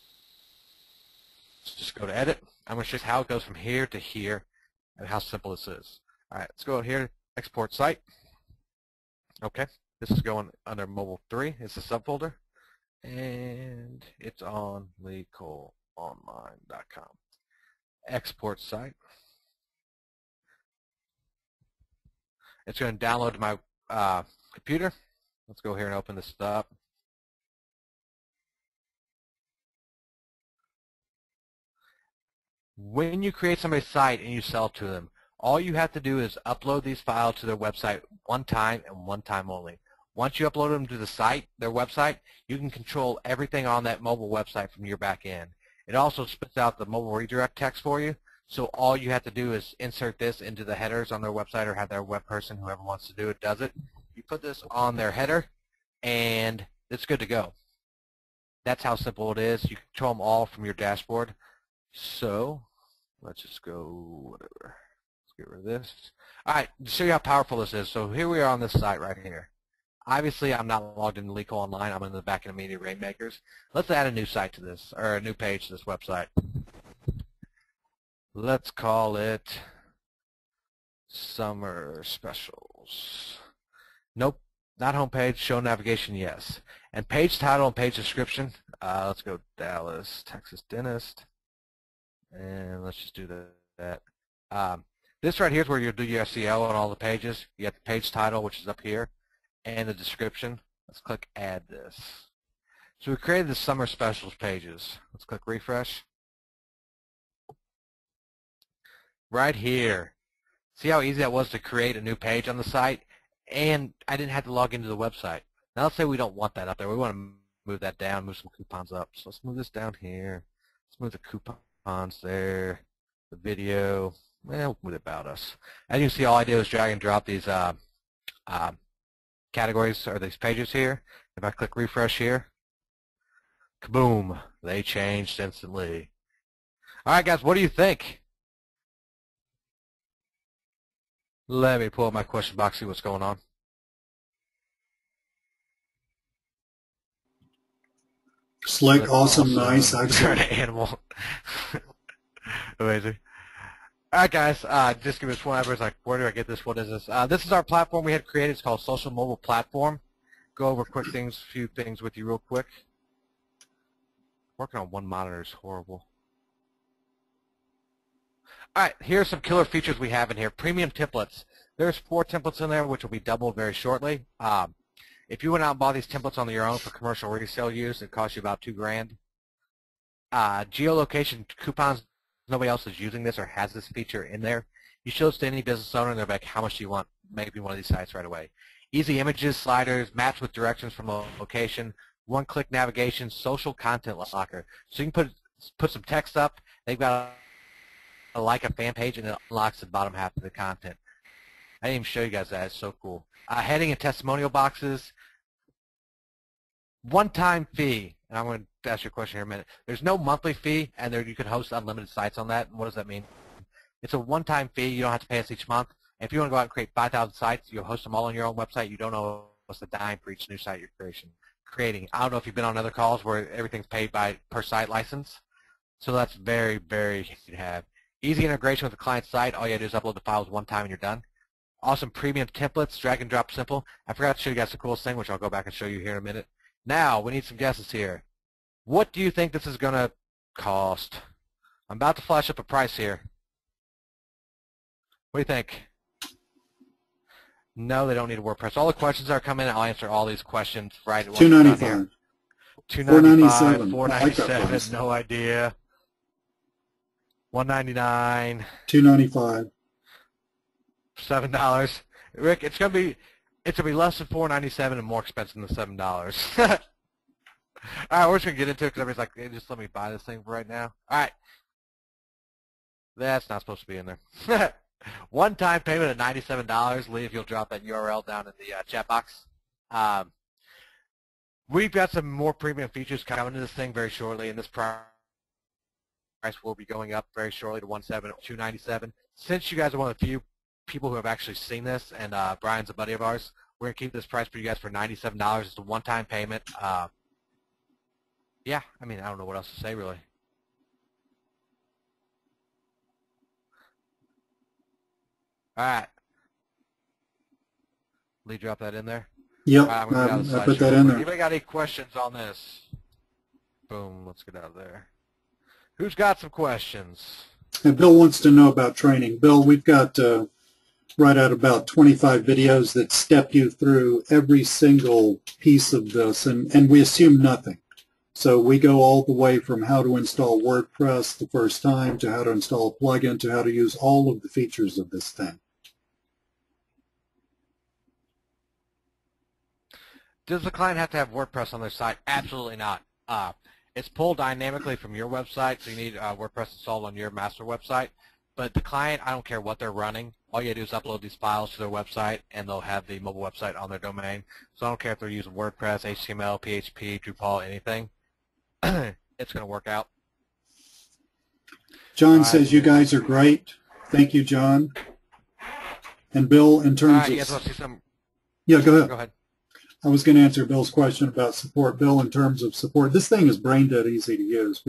B: just go to edit. I'm going to show you how it goes from here to here and how simple this is. All right, let's go here, export site. Okay, this is going under mobile 3. It's a subfolder, and it's on legalonline.com. Export site. It's going to download to my computer. Let's go here and open this up. When you create somebody's site and you sell it to them, All you have to do is upload these files to their website one time and one time only. Once you upload them to the site, their website, you can control everything on that mobile website from your back end. It also spits out the mobile redirect text for you, so all you have to do is insert this into the headers on their website or have their web person, whoever wants to do it, does it. You put this on their header, and it's good to go. That's how simple it is. You control them all from your dashboard. So let's just go whatever. Let's get rid of this. All right, to show you how powerful this is. So here we are on this site right here. Obviously, I'm not logged into Legal Online. I'm in the back end of Media Rainmakers. Let's add a new site to this, or a new page to this website. Let's call it Summer Specials. Nope, not homepage. Show navigation, yes. And page title and page description. Let's go Dallas, Texas Dentist. And let's just do that. This right here is where you'll do your SEO on all the pages. You got the page title, which is up here, and the description. Let's click Add this. So we created the Summer Specials pages. Let's click Refresh. Right here. See how easy that was to create a new page on the site? And I didn't have to log into the website. Now let's say we don't want that up there. We want to move that down, move some coupons up. So let's move this down here. Let's move the coupons there, the video. Well, we'll move About Us. As you can see, all I did was drag and drop these categories or these pages here. If I click refresh here, kaboom, they changed instantly. All right, guys, what do you think? Let me pull up my question box, see what's going on.
C: Slick, awesome, nice, excellent.
B: Animal. Amazing. All right, guys, just give us one. Everyone's like, where do I get this? What is this? This is our platform we had created. It's called Social Mobile Platform. Go over a few things with you real quick. Working on one monitor is horrible. All right, here's some killer features we have in here. Premium templates. There's 4 templates in there, which will be doubled very shortly. If you went out and bought these templates on your own for commercial resale use, it costs you about $2,000. Geolocation coupons. Nobody else is using this or has this feature in there. You show this to any business owner, and they're like, how much do you want? Maybe one of these sites right away. Easy images, sliders, maps with directions from a location, one-click navigation, social content locker. So you can put some text up. They've got like a fan page, and it unlocks the bottom half of the content. I didn't even show you guys that. It's so cool. Heading and testimonial boxes. One-time fee. And I'm going to ask you a question here in a minute. There's no monthly fee, and you can host unlimited sites on that. And what does that mean? It's a one-time fee. You don't have to pay us each month. And if you want to go out and create 5,000 sites, you'll host them all on your own website. You don't know what's the dime for each new site you're creating. I don't know if you've been on other calls where everything's paid by per site license. So that's very, very easy to have. Easy integration with the client site. All you have to do is upload the files one time and you're done. Awesome premium templates, drag and drop simple. I forgot to show you guys the coolest thing, which I'll go back and show you here in a minute. Now, we need some guesses here. What do you think this is going to cost? I'm about to flash up a price here. What do you think? No, they don't need a WordPress. All the questions that are coming in, I'll answer all these questions right away.
C: $295.
B: $295, $497, no idea. $199.
C: $295.
B: $7. Rick, it's gonna be less than $497 and more expensive than $7. All right, we're just gonna get into it because everybody's like, hey, just let me buy this thing for right now. All right, that's not supposed to be in there. One-time payment of $97. Lee, if you'll drop that URL down in the chat box. We've got some more premium features coming to this thing very shortly, and this price will be going up very shortly to $297. Since you guys are one of the few people who have actually seen this, and Brian's a buddy of ours, we're going to keep this price for you guys for $97. It's a one-time payment. Yeah, I mean, I don't know what else to say, really. All right. Lee, drop that in there?
C: Yep,
B: right,
C: I put that in there.
B: Anybody got any questions on this? Boom, let's get out of there. Who's got some questions?
C: And Bill wants to know about training. Bill, we've got right at about 25 videos that step you through every single piece of this, and we assume nothing. So we go all the way from how to install WordPress the first time to how to install a plugin to how to use all of the features of this thing.
B: Does the client have to have WordPress on their site? Absolutely not. It's pulled dynamically from your website, so you need WordPress installed on your master website. But the client, I don't care what they're running. All you do is upload these files to their website, and they'll have the mobile website on their domain. So I don't care if they're using WordPress, HTML, PHP, Drupal, anything. It's going to work out.
C: John says you guys are great. Thank you, John. And Bill, in terms
B: you
C: of...
B: guys want to see some?
C: Yeah, go ahead.
B: Go ahead.
C: I was going to answer Bill's question about support. Bill, in terms of support, this thing is brain dead easy to use.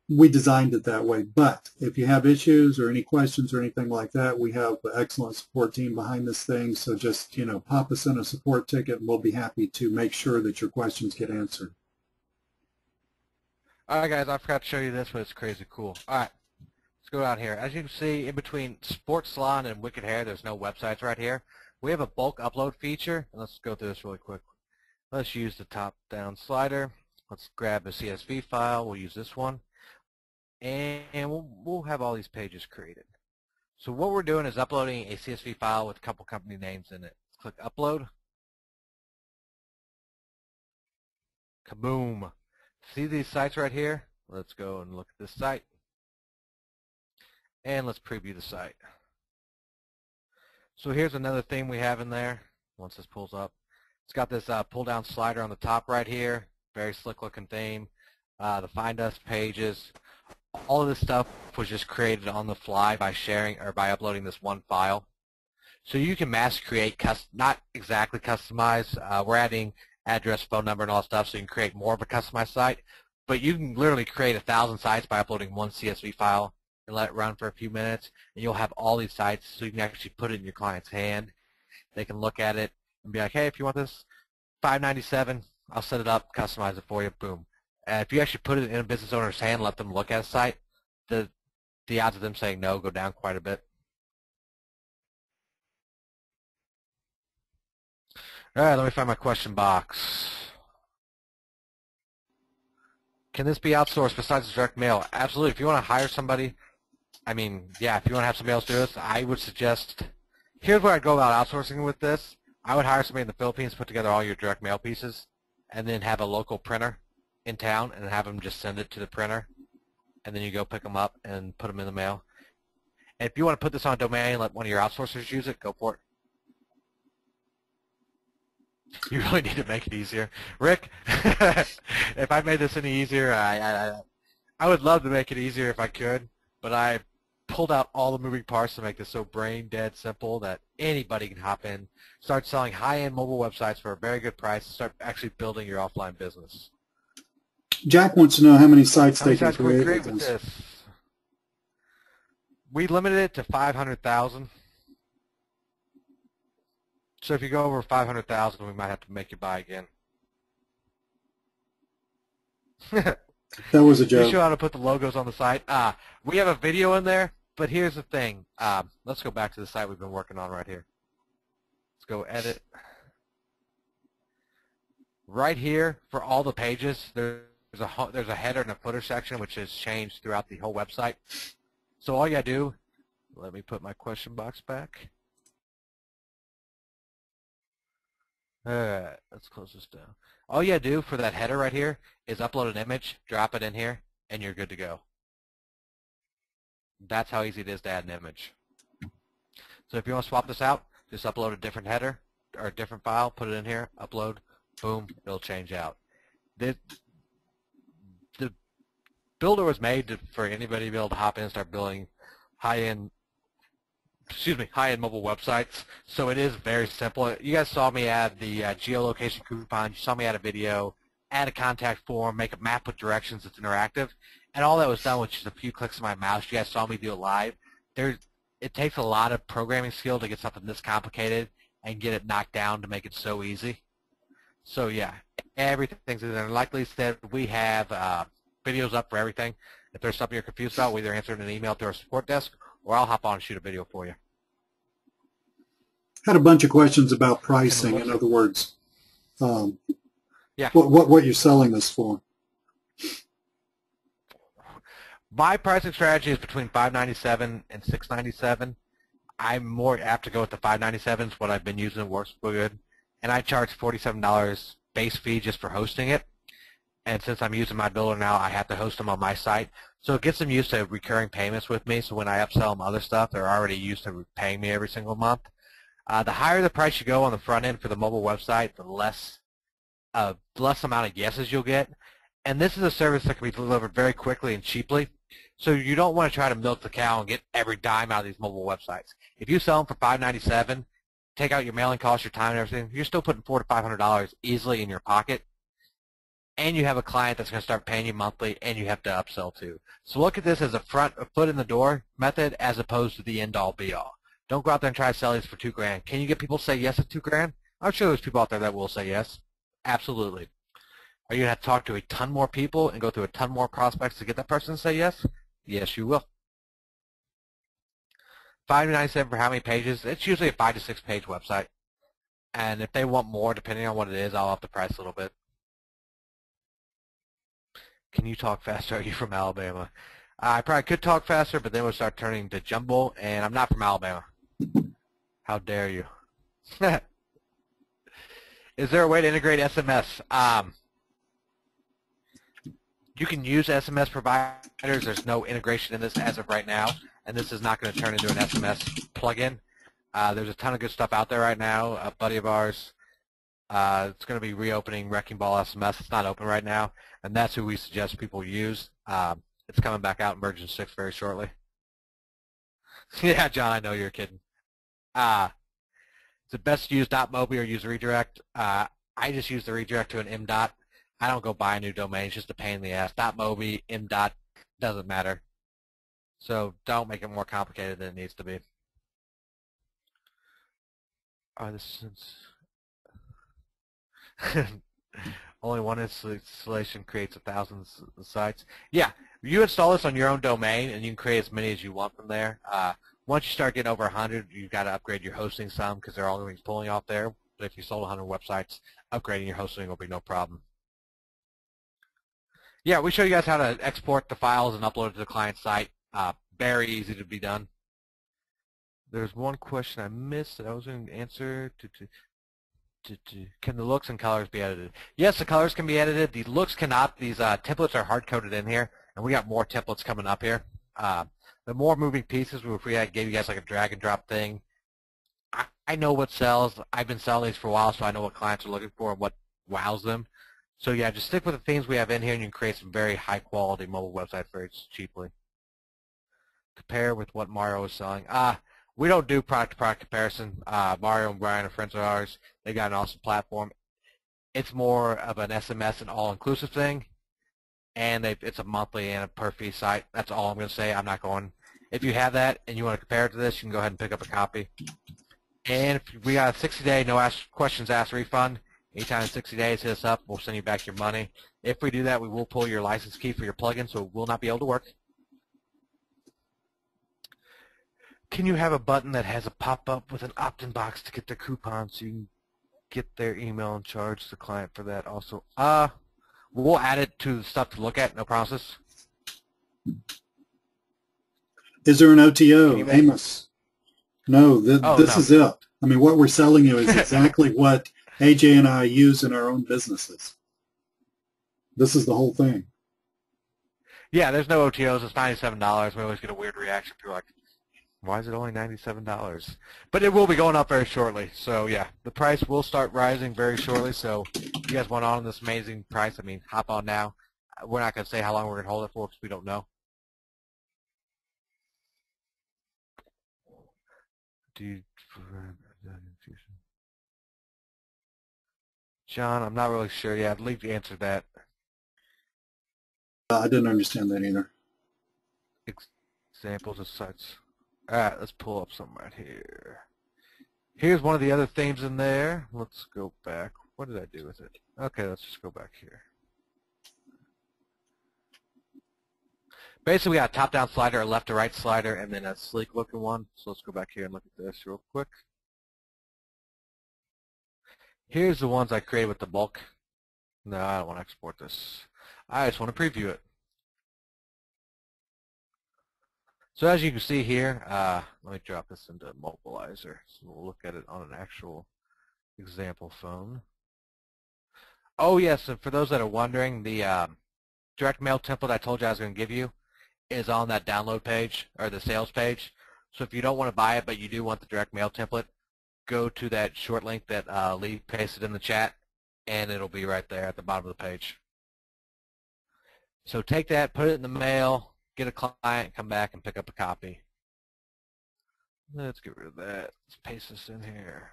C: We designed it that way. But if you have issues or any questions or anything like that, we have an excellent support team behind this thing. So just, pop us in a support ticket and we'll be happy to make sure that your questions get answered.
B: All right, guys, I forgot to show you this, but it's crazy cool. All right, let's go down here. As you can see, in between Sports Salon and Wicked Hair, there's no websites right here. We have a bulk upload feature, and let's go through this really quick. Let's use the top-down slider. Let's grab a CSV file. We'll use this one, and we'll have all these pages created. So what we're doing is uploading a CSV file with a couple company names in it. Click Upload. Kaboom. See these sites right here? Let's go and look at this site. And let's preview the site. So here's another theme we have in there. Once this pulls up, it's got this pull down slider on the top right here. Very slick looking theme. The Find Us pages. All of this stuff was just created on the fly by sharing or by uploading this one file. So you can mass create, not exactly customize. We're adding address, phone number, and all stuff, so you can create more of a customized site. But you can literally create 1,000 sites by uploading one CSV file and let it run for a few minutes, and you'll have all these sites, so you can actually put it in your client's hand. They can look at it and be like, hey, if you want this $5.97, I'll set it up, customize it for you, boom. If you actually put it in a business owner's hand, let them look at a site, the odds of them saying no go down quite a bit. All right, let me find my question box. Can this be outsourced besides direct mail? Absolutely. If you want to hire somebody, if you want to have somebody else do this, I would suggest, here's where I'd go about outsourcing with this. I would hire somebody in the Philippines, put together all your direct mail pieces, and then have a local printer in town and have them just send it to the printer, and then you go pick them up and put them in the mail. And if you want to put this on a domain, let one of your outsourcers use it, go for it. You really need to make it easier. Rick, if I made this any easier, I would love to make it easier if I could, but I pulled out all the moving parts to make this so brain dead simple that anybody can hop in, start selling high-end mobile websites for a very good price, and start actually building your offline business.
C: Jack wants to know how many sites they can
B: create
C: create
B: with this. We limited it to 500,000. So if you go over 500,000, we might have to make you buy again.
C: That was a joke.
B: You show how to put the logos on the site. We have a video in there, but here's the thing. Let's go back to the site we've been working on right here. Let's go edit. Right here, for all the pages, there's a header and a footer section, which has changed throughout the whole website. So all you gotta do, let me put my question box back. Alright, let's close this down. All you gotta do for that header right here is upload an image, drop it in here, and you're good to go. That's how easy it is to add an image. So if you want to swap this out, just upload a different header or a different file, put it in here, upload, boom, it'll change out. The builder was made for anybody to be able to hop in and start building high-end mobile websites. So it is very simple. You guys saw me add the geolocation coupon. You saw me add a video, add a contact form, make a map with directions that's interactive. And all that was done with just a few clicks of my mouse. You guys saw me do it live. It takes a lot of programming skill to get something this complicated and get it knocked down to make it so easy. So yeah, everything's in there. Like Lee said, we have videos up for everything. If there's something you're confused about, we either answer in an email to our support desk, or I'll hop on and shoot a video for you.
C: Had a bunch of questions about pricing, in other words.
B: Yeah, Yeah.
C: What you're selling this for?
B: My pricing strategy is between $5.97 and $6.97. I'm more apt to go with the $5.97. It's what I've been using. It works pretty good. And I charge $47 base fee just for hosting it. And since I'm using my builder now, I have to host them on my site. So it gets them used to recurring payments with me. So when I upsell them other stuff, they're already used to paying me every single month. The higher the price you go on the front end for the mobile website, the less amount of yeses you'll get. And this is a service that can be delivered very quickly and cheaply. So you don't want to try to milk the cow and get every dime out of these mobile websites. If you sell them for $5.97, take out your mailing costs, your time, and everything, you're still putting $400 to $500 easily in your pocket. And you have a client that's going to start paying you monthly, and you have to upsell too. So look at this as a foot in the door method as opposed to the end-all, be-all. Don't go out there and try to sell these for $2,000. Can you get people to say yes at $2,000? I'm sure there's people out there that will say yes. Absolutely. Are you going to have to talk to a ton more people and go through a ton more prospects to get that person to say yes? Yes, you will. $5.97 for how many pages? It's usually a 5 to 6 page website. And if they want more, depending on what it is, I'll up the price a little bit. Can you talk faster? Are you from Alabama? I probably could talk faster, but then we'll start turning to jumble, and I'm not from Alabama. How dare you? Is there a way to integrate SMS? You can use SMS providers. There's no integration in this as of right now, and this is not going to turn into an SMS plugin. There's a ton of good stuff out there right now. A buddy of ours, it's going to be reopening Wrecking Ball SMS. It's not open right now, and that's who we suggest people use. It's coming back out in version 6 very shortly. Yeah, John, I know you're kidding. Is it best to use .mobi or use redirect? I just use the redirect to an m.dot. I don't go buy a new domain. It's just a pain in the ass. .mobi, m.dot, doesn't matter. So don't make it more complicated than it needs to be. This is only one installation creates 1,000 sites. Yeah, you install this on your own domain, and you can create as many as you want from there. Once you start getting over 100, you've got to upgrade your hosting some because they're all going to be pulling off there. But if you sold 100 websites, upgrading your hosting will be no problem. Yeah, we show you guys how to export the files and upload it to the client site. Very easy to be done. There's one question I missed that I was going to answer. Can the looks and colors be edited? Yes, the colors can be edited. The looks cannot. These templates are hard-coded in here, and we got more templates coming up here. The more moving pieces, if we gave you guys like a drag-and-drop thing, I know what sells. I've been selling these for a while, so I know what clients are looking for and what wows them. So yeah, just stick with the themes we have in here, and you can create some very high-quality mobile websites very cheaply. Compare with what Mario is selling. We don't do product-to-product comparison. Mario and Brian are friends of ours. They got an awesome platform. It's more of an SMS and all-inclusive thing, and it's a monthly and a per-fee site. That's all I'm going to say. I'm not going. If you have that and you want to compare it to this, you can go ahead and pick up a copy. And if we got a 60-day no questions asked refund. Anytime in 60 days, hit us up. We'll send you back your money. If we do that, we will pull your license key for your plugin, so it will not be able to work. Can you have a button that has a pop-up with an opt-in box to get their coupon so you can get their email and charge the client for that also? We'll add it to the stuff to look at, no promises.
C: Is there an OTO, Amos? No, this is it. I mean, what we're selling you is exactly what AJ and I use in our own businesses. This is the whole thing.
B: Yeah, there's no OTOs. It's $97. We always get a weird reaction. People are like, why is it only $97? But it will be going up very shortly. So, yeah, the price will start rising very shortly. So if you guys want on this amazing price, I mean, hop on now. We're not going to say how long we're going to hold it for because we don't know. John, I'm not really sure. Yeah, I'd leave you answer that.
C: I didn't understand that either.
B: Examples of sites. All right, let's pull up some right here. Here's one of the other themes in there. Let's go back. What did I do with it? Okay, let's just go back here. Basically, we got a top-down slider, a left-to-right slider, and then a sleek-looking one. So let's go back here and look at this real quick. Here's the ones I created with the bulk. No, I don't want to export this. I just want to preview it. So as you can see here, let me drop this into Mobilizer. So we'll look at it on an actual example phone. Oh yes, and for those that are wondering, the direct mail template I told you I was going to give you is on that download page, or the sales page. So if you don't want to buy it, but you do want the direct mail template, go to that short link that Lee pasted in the chat, and it'll be right there at the bottom of the page. So take that, put it in the mail, get a client, come back and pick up a copy. Let's get rid of that. Let's paste this in here.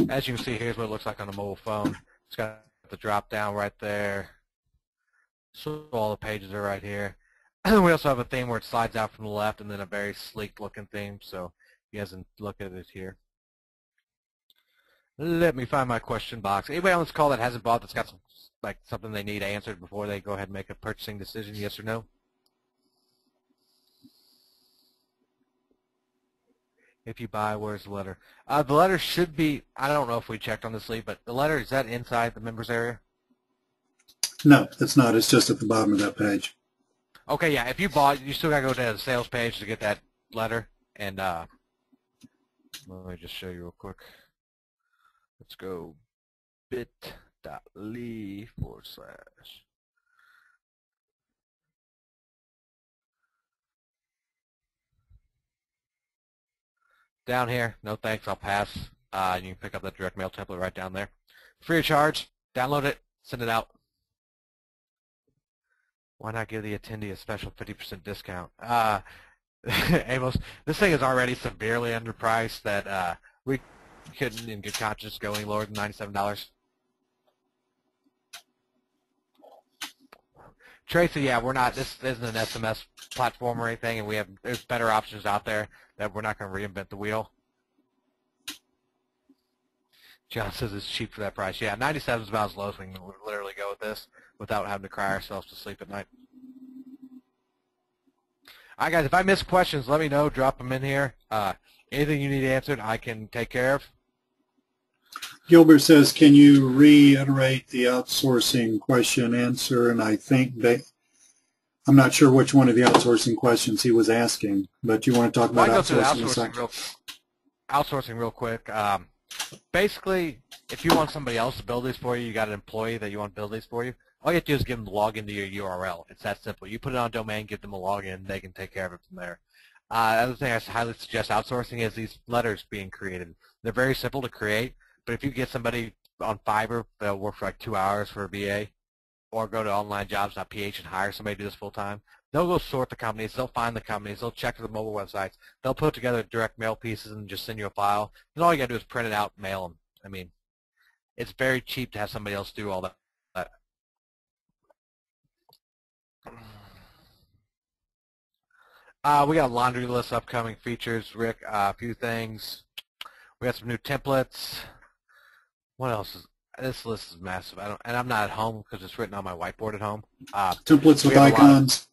B: As you can see, here's what it looks like on a mobile phone. It's got the drop down right there. So all the pages are right here. We also have a theme where it slides out from the left, and then a very sleek looking theme. So you guys can look at it here. Let me find my question box. Anybody on this call that hasn't bought that's got some, like something they need answered before they go ahead and make a purchasing decision, yes or no? If you buy, where's the letter? The letter should be, I don't know if we checked on this, Lee, but the letter, is that inside the members area?
C: No, it's not. It's just at the bottom of that page.
B: Okay, yeah, if you bought, you still got to go to the sales page to get that letter. And let me just show you real quick. Let's go bit.ly/. Down here, no thanks, I'll pass. You can pick up that direct mail template right down there. Free of charge, download it, send it out. Why not give the attendee a special 50% discount? Amos, this thing is already severely underpriced that we couldn't in good conscience go any lower than $97. Tracy, yeah, we're not, this isn't an SMS platform or anything, and there's better options out there that we're not going to reinvent the wheel. John says it's cheap for that price. Yeah, 97 is about as low as we can literally go with this without having to cry ourselves to sleep at night. All right, guys, if I miss questions, let me know. Drop them in here. Anything you need answered, I can take care of.
C: Gilbert says, can you reiterate the outsourcing question answer? And I think I'm not sure which one of the outsourcing questions he was asking, but you want to talk about
B: outsourcing real quick. Basically, if you want somebody else to build these for you, you got an employee that you want to build these for you, all you have to do is give them the login to your URL. It's that simple. You put it on a domain, give them a login, they can take care of it from there. The other thing I highly suggest outsourcing is these letters being created. They're very simple to create, but if you get somebody on Fiverr that'll work for like 2 hours for a VA, or go to onlinejobs.ph and hire somebody to do this full time, they'll go sort the companies, they'll find the companies, they'll check the mobile websites, they'll put together direct mail pieces and just send you a file. And all you got to do is print it out, mail them. I mean, it's very cheap to have somebody else do all that. We got a laundry list of upcoming features, Rick. A few things. We got some new templates. What else is? This list is massive. And I'm not at home because it's written on my whiteboard at home.
C: Templates with icons.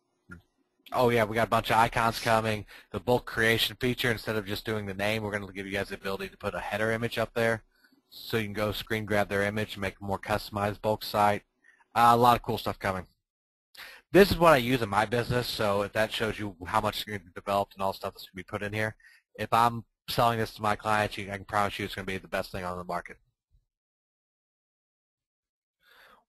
B: Oh yeah, we got a bunch of icons coming. The bulk creation feature, instead of just doing the name, we're going to give you guys the ability to put a header image up there, so you can go screen grab their image and make a more customized bulk site. A lot of cool stuff coming. This is what I use in my business, so if that shows you how much is going to be developed and all the stuff that's going to be put in here, if I'm selling this to my clients, I can promise you it's going to be the best thing on the market.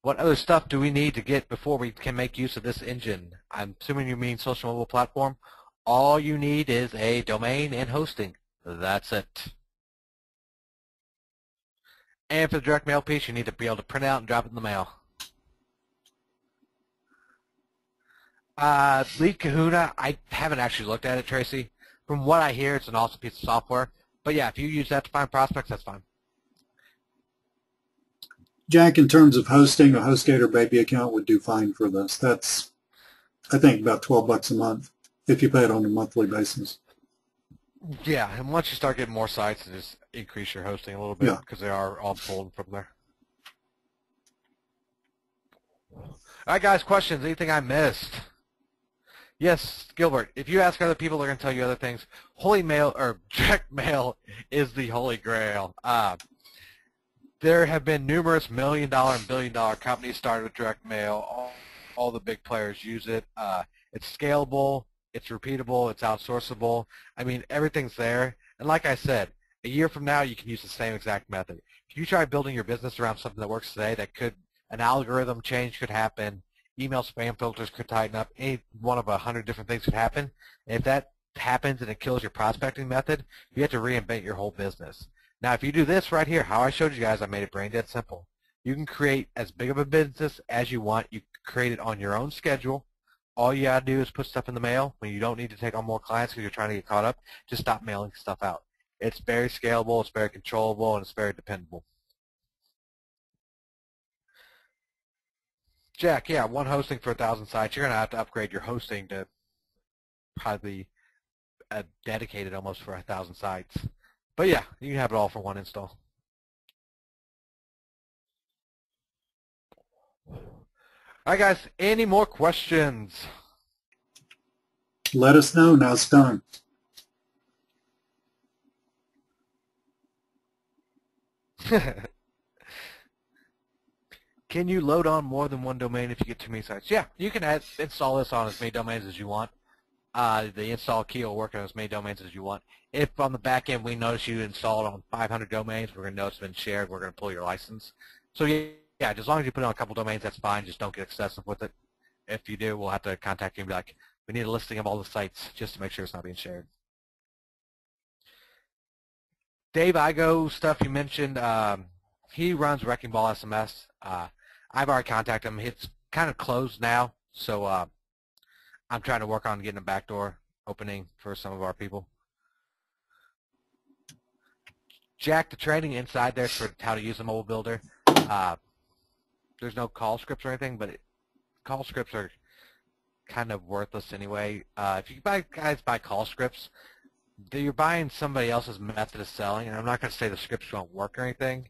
B: What other stuff do we need to get before we can make use of this engine? I'm assuming you mean social mobile platform. All you need is a domain and hosting. That's it. And for the direct mail piece, you need to be able to print out and drop it in the mail. Lead Kahuna, I haven't actually looked at it, Tracy. From what I hear, it's an awesome piece of software. But yeah, if you use that to find prospects, that's fine.
C: Jack, in terms of hosting, a HostGator Baby account would do fine for this. That's, I think, about $12 a month if you pay it on a monthly basis.
B: Yeah, and once you start getting more sites, just increase your hosting a little bit because they are all pulled from there. All right, guys, questions? Anything I missed? Yes, Gilbert, if you ask other people, they're going to tell you other things. Holy mail, or direct mail, is the holy grail. There have been numerous million-dollar and billion-dollar companies started with direct mail. All the big players use it. It's scalable, it's repeatable, it's outsourceable. I mean, everything's there. And like I said, a year from now, you can use the same exact method. If you try building your business around something that works today, an algorithm change could happen, email spam filters could tighten up, any one of 100 different things could happen. And if that happens and it kills your prospecting method, you have to reinvent your whole business. Now, if you do this right here, how I showed you guys, I made it brain dead simple. You can create as big of a business as you want. You can create it on your own schedule. All you got to do is put stuff in the mail when you don't need to take on more clients because you're trying to get caught up. Just stop mailing stuff out. It's very scalable, it's very controllable, and it's very dependable. Jack, yeah, one hosting for 1,000 sites. You're going to have to upgrade your hosting to probably dedicated almost for 1,000 sites. But yeah, you can have it all for one install. All right, guys, any more questions?
C: Let us know. Now it's done.
B: Can you load on more than one domain if you get too many sites? Yeah, you can install this on as many domains as you want. The install key will work on as many domains as you want. If on the back end we notice you installed on 500 domains, we're going to notice it's been shared. We're going to pull your license. So yeah, as long as you put it on a couple domains, that's fine. Just don't get excessive with it. If you do, we'll have to contact you and be like, we need a listing of all the sites just to make sure it's not being shared. Dave Igo stuff you mentioned, he runs Wrecking Ball SMS. I've already contacted him. It's kind of closed now, so I'm trying to work on getting a backdoor opening for some of our people. Jack, the training inside there for how to use a mobile builder. There's no call scripts or anything, but call scripts are kind of worthless anyway. If you guys buy call scripts, you're buying somebody else's method of selling, and I'm not going to say the scripts won't work or anything,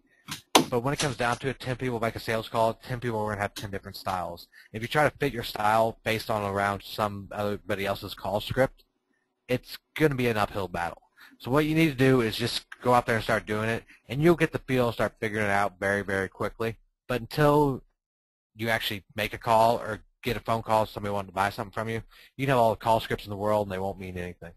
B: but when it comes down to it, 10 people make a sales call, 10 people are going to have 10 different styles. If you try to fit your style based on around somebody else's call script, it's going to be an uphill battle. So what you need to do is just go out there and start doing it, and you'll get the feel and start figuring it out very, very quickly. But until you actually make a call or get a phone call, somebody wanting to buy something from you, you can have all the call scripts in the world, and they won't mean anything.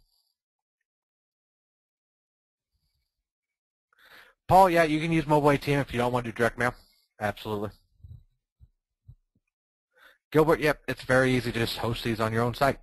B: Paul, yeah, you can use mobile ATM if you don't want to do direct mail. Absolutely. Gilbert, yep, it's very easy to just host these on your own site.